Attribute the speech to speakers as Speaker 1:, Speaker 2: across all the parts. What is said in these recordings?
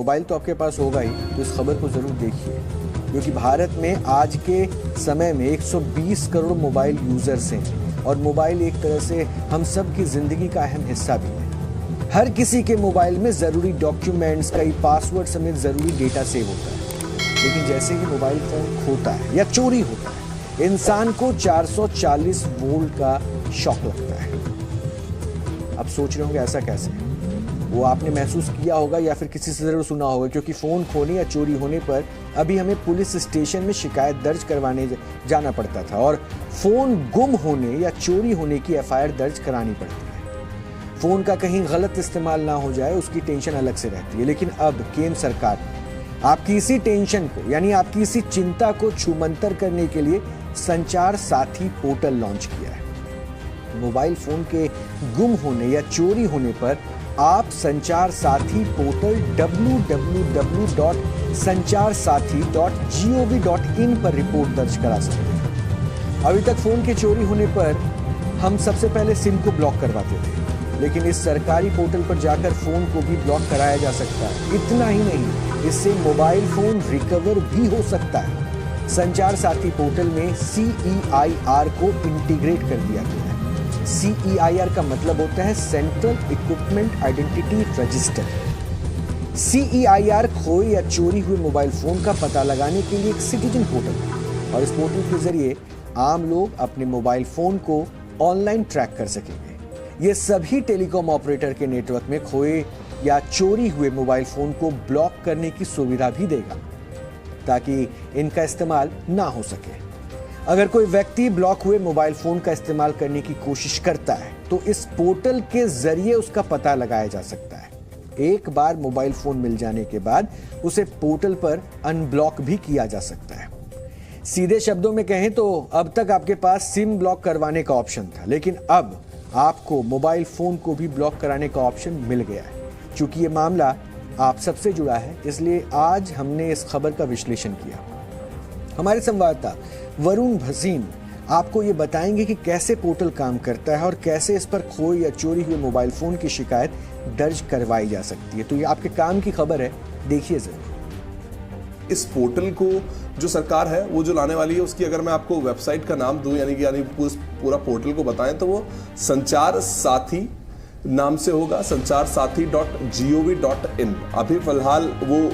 Speaker 1: Mobile तो आपके पास होगा ही, तो इस खबर को ज़रूर देखिए, क्योंकि भारत में आज के समय में 120 करोड़ मोबाइल यूज़र्स हैं और मोबाइल एक तरह से हम सब की ज़िंदगी का अहम हिस्सा भी है। हर किसी के मोबाइल में ज़रूरी डॉक्यूमेंट्स, कई पासवर्ड समेत ज़रूरी डेटा सेव होता है। लेकिन जैसे ही मोबाइल फ़ोन खोता है या चोरी होता है, इंसान को 440 वोल्ट का शॉक लगता है। अब सोच रहे होंगे ऐसा कैसे? वो आपने महसूस किया होगा या फिर किसी से ज़रूर सुना होगा, क्योंकि फ़ोन खोने या चोरी होने पर अभी हमें पुलिस स्टेशन में शिकायत दर्ज करवाने जाना पड़ता था और फ़ोन गुम होने या चोरी होने की एफआईआर दर्ज करानी पड़ती है। फ़ोन का कहीं गलत इस्तेमाल ना हो जाए, उसकी टेंशन अलग से रहती है। लेकिन अब केंद्र सरकार ने आपकी इसी टेंशन को, यानी आपकी इसी चिंता को छूमंतर करने के लिए संचार साथी पोर्टल लॉन्च किया है। मोबाइल फ़ोन के गुम होने या चोरी होने पर आप संचार साथी पोर्टल www.sancharsathi.gov.in पर रिपोर्ट दर्ज करा सकते हैं। अभी तक फ़ोन के चोरी होने पर हम सबसे पहले सिम को ब्लॉक करवाते थे, लेकिन इस सरकारी पोर्टल पर जाकर फ़ोन को भी ब्लॉक कराया जा सकता है। इतना ही नहीं, इससे मोबाइल फ़ोन रिकवर भी हो सकता है। संचार साथी पोर्टल में CEIR को इंटीग्रेट कर दिया गया है। CEIR का मतलब होता है central equipment identity register. CEIR खोए या चोरी हुए मोबाइल फोन का पता लगाने के लिए एक सिटीजन पोर्टल है और इस पोर्टल के जरिए आम लोग अपने मोबाइल फोन को ऑनलाइन ट्रैक कर सकेंगे। ये सभी टेलीकॉम ऑपरेटर के नेटवर्क में खोए या चोरी हुए मोबाइल फोन को ब्लॉक करने की सुविधा भी देगा, ताकि इनका इस्तेमाल ना हो सके। अगर कोई व्यक्ति ब्लॉक हुए मोबाइल फोन का इस्तेमाल करने की कोशिश करता है तो इस पोर्टल के जरिए उसका पता लगाया जा सकता है। एक बार मोबाइल फोन मिल जाने के बाद उसे पोर्टल पर अनब्लॉक भी किया जा सकता है। सीधे शब्दों में कहें तो अब तक आपके पास सिम ब्लॉक करवाने का ऑप्शन था, लेकिन अब आपको मोबाइल फोन को भी ब्लॉक कराने का ऑप्शन मिल गया है। चूंकि ये मामला आप सबसे जुड़ा है, इसलिए आज हमने इस खबर का विश्लेषण किया। हमारे संवाददाता वरुण भसीन आपको ये बताएंगे कि कैसे पोर्टल काम करता है और कैसे इस पर खोए या चोरी हुए मोबाइल फोन की शिकायत दर्ज करवाई जा सकती है। तो ये आपके काम की खबर है, देखिए जरूर।
Speaker 2: इस पोर्टल को जो सरकार है वो जो लाने वाली है, उसकी अगर मैं आपको वेबसाइट का नाम दूं, यानी पूरा पोर्टल को बताएं, तो वो संचार साथी नाम से होगा, sancharsathi.gov.in। अभी फिलहाल वो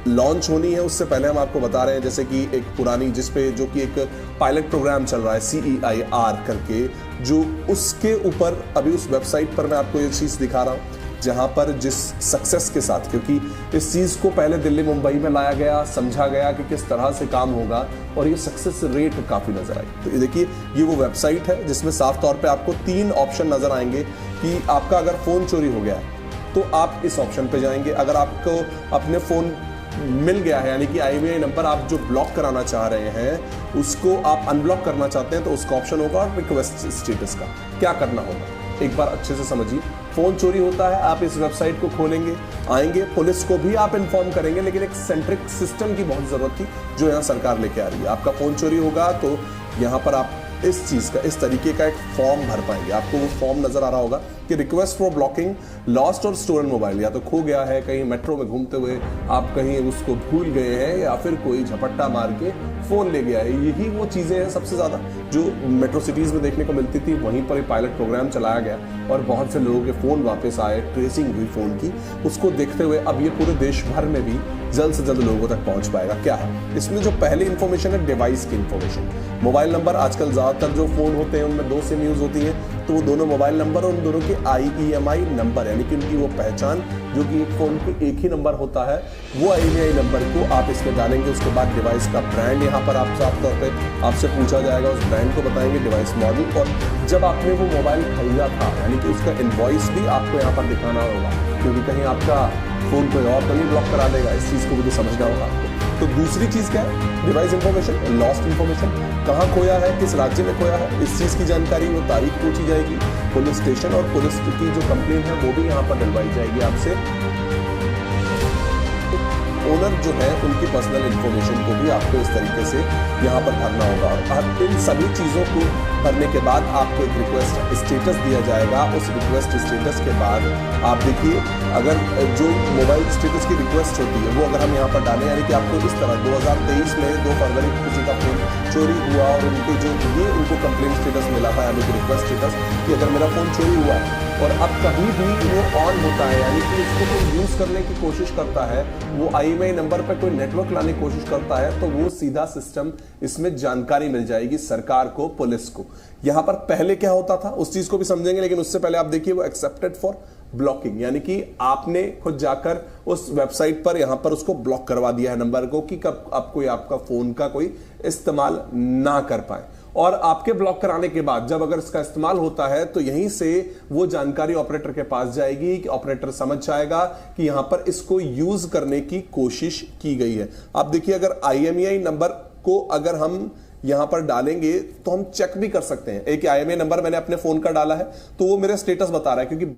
Speaker 2: लॉन्च होनी है, उससे पहले हम आपको बता रहे हैं जैसे कि एक पुरानी जो कि एक पायलट प्रोग्राम चल रहा है CEIR करके, जो उसके ऊपर अभी उस वेबसाइट पर मैं आपको ये चीज़ दिखा रहा हूँ, जहाँ पर जिस सक्सेस के साथ, क्योंकि इस चीज़ को पहले दिल्ली मुंबई में लाया गया, समझा गया कि किस तरह से काम होगा और ये सक्सेस रेट काफ़ी नज़र आई। तो ये देखिए, ये वो वेबसाइट है जिसमें साफ तौर पे आपको 3 ऑप्शन नज़र आएंगे कि आपका अगर फ़ोन चोरी हो गया है तो आप इस ऑप्शन पे जाएंगे। अगर आपको अपने फ़ोन मिल गया है, यानी कि IMEI नंबर आप जो ब्लॉक कराना चाह रहे हैं उसको आप अनब्लॉक करना चाहते हैं, तो उसका ऑप्शन होगा और रिक्वेस्ट स्टेटस का क्या करना होगा एक बार अच्छे से समझिए। फ़ोन चोरी होता है, आप इस वेबसाइट को खोलेंगे, आएंगे, पुलिस को भी आप इन्फॉर्म करेंगे, लेकिन एक सेंट्रिक सिस्टम की बहुत ज़रूरत थी जो यहाँ सरकार लेके आ रही है। आपका फ़ोन चोरी होगा तो यहाँ पर आप इस चीज़ का, इस तरीके का एक फॉर्म भर पाएंगे। आपको वो फॉर्म नज़र आ रहा होगा कि रिक्वेस्ट फॉर ब्लॉकिंग लॉस्ट और स्टोलन मोबाइल, या तो खो गया है, कहीं मेट्रो में घूमते हुए आप कहीं उसको भूल गए हैं, या फिर कोई झपट्टा मार के फ़ोन ले गया है। यही वो चीज़ें हैं सबसे ज़्यादा जो मेट्रो सिटीज़ में देखने को मिलती थी। वहीं पर एक पायलट प्रोग्राम चलाया गया और बहुत से लोगों के फ़ोन वापस आए, ट्रेसिंग हुई फ़ोन की। उसको देखते हुए अब ये पूरे देश भर में भी जल्द से जल्द लोगों तक पहुंच पाएगा। क्या है इसमें? जो पहली इन्फॉर्मेशन है डिवाइस की इन्फॉर्मेशन। मोबाइल नंबर, आजकल ज़्यादातर जो फ़ोन होते हैं उनमें 2 सिम यूज़ होती है, तो वो दोनों मोबाइल नंबर और उन दोनों के IEMI नंबर, यानी कि उनकी वो पहचान जो कि एक फ़ोन की एक ही नंबर होता है, वो IEMI नंबर को आप इसमें डालेंगे। उसके बाद डिवाइस का ब्रांड यहाँ पर आप साफ तौर पे आपसे पूछा जाएगा, उस ब्रांड को बताएंगे, डिवाइस मॉडल, और जब आपने वो मोबाइल खरीदा था यानी कि उसका इनवॉइस भी आपको यहाँ पर दिखाना होगा, क्योंकि कहीं आपका फ़ोन कोई और तो नहीं ब्लॉक करा देगा। इस चीज़ को भी तो समझना होगा आपको। तो दूसरी चीज़ क्या है? डिवाइस इन्फॉर्मेशन, लॉस्ट इन्फॉर्मेशन, कहाँ खोया है, किस राज्य में खोया है, इस चीज़ की जानकारी, वो तारीख पूछी जाएगी। पुलिस स्टेशन और पुलिस की जो कंप्लेन है वो भी यहाँ पर डलवाई जाएगी आपसे। ओनर जो है उनकी पर्सनल इंफॉर्मेशन को भी आपको इस तरीके से यहाँ पर भरना होगा। और इन सभी चीज़ों को भरने के बाद आपको एक रिक्वेस्ट स्टेटस दिया जाएगा। उस रिक्वेस्ट स्टेटस के बाद आप देखिए, अगर जो मोबाइल स्टेटस की रिक्वेस्ट होती है वो अगर हम यहाँ पर डालें, यानी कि आपको इस तरह 2023 में 2 फरवरी को किसी का फोन चोरी हुआ और उनको कंप्लेंट स्टेटस मिला था, यानी कि रिक्वेस्ट स्टेटस कि अगर मेरा फोन चोरी हुआ है और अब कभी भी वो ऑन होता है, यानी कि उसको कोई यूज करने की कोशिश करता है, वो IMEI नंबर पर कोई नेटवर्क लाने की कोशिश करता है, तो वो सीधा सिस्टम इसमें जानकारी मिल जाएगी सरकार को, पुलिस को। यहां पर पहले क्या होता था उस चीज को भी समझेंगे, लेकिन उससे पहले आप देखिए वो एक्सेप्टेड फॉर ब्लॉकिंग, यानी कि आपने खुद जाकर उस वेबसाइट पर यहां पर उसको ब्लॉक करवा दिया है नंबर को कि कब अब कोई आपका फोन का कोई इस्तेमाल ना कर पाए। और आपके ब्लॉक कराने के बाद जब अगर इसका इस्तेमाल होता है तो यहीं से वो जानकारी ऑपरेटर के पास जाएगी कि ऑपरेटर समझ जाएगा कि यहां पर इसको यूज करने की कोशिश की गई है। आप देखिए, अगर IMEI नंबर को अगर हम यहां पर डालेंगे तो हम चेक भी कर सकते हैं। एक IMEI नंबर मैंने अपने फोन का डाला है तो वो मेरा स्टेटस बता रहा है, क्योंकि